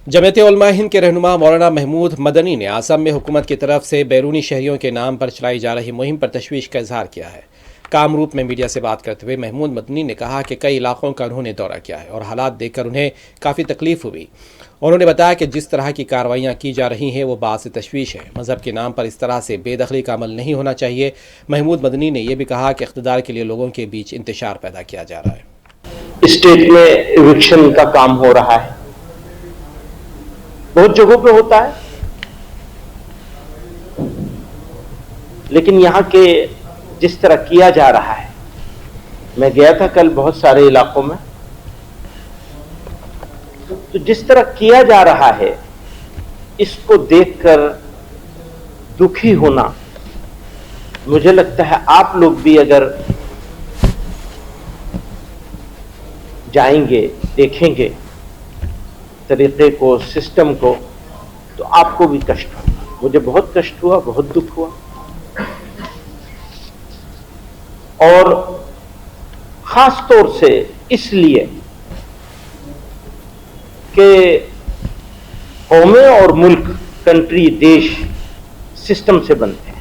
जमात उलमा हिंद के रहनुमा मौलाना महमूद मदनी ने असम में हुकूमत की तरफ से बैरूनी शहरियों के नाम पर चलाई जा रही मुहिम पर तशवीश का इजहार किया है। कामरूप में मीडिया से बात करते हुए महमूद मदनी ने कहा कि कई इलाकों का उन्होंने दौरा किया है और हालात देखकर उन्हें काफ़ी तकलीफ हुई। उन्होंने बताया कि जिस तरह की कार्रवाइयाँ की जा रही हैं वो बात से तशवीश है। मज़हब के नाम पर इस तरह से बेदखली का अमल नहीं होना चाहिए। महमूद मदनी ने यह भी कहा कि इक़्तिदार के लिए लोगों के बीच इंतशार पैदा किया जा रहा है। स्टेट में इविक्शन का काम हो रहा है, बहुत जगहों पे होता है, लेकिन यहां के जिस तरह किया जा रहा है, मैं गया था कल बहुत सारे इलाकों में, तो जिस तरह किया जा रहा है इसको देखकर दुखी होना, मुझे लगता है आप लोग भी अगर जाएंगे, देखेंगे तरीके को, सिस्टम को, तो आपको भी कष्ट होगा। मुझे बहुत कष्ट हुआ, बहुत दुख हुआ, और खास तौर से इसलिए कि कौमें और मुल्क, कंट्री, देश सिस्टम से बनते हैं।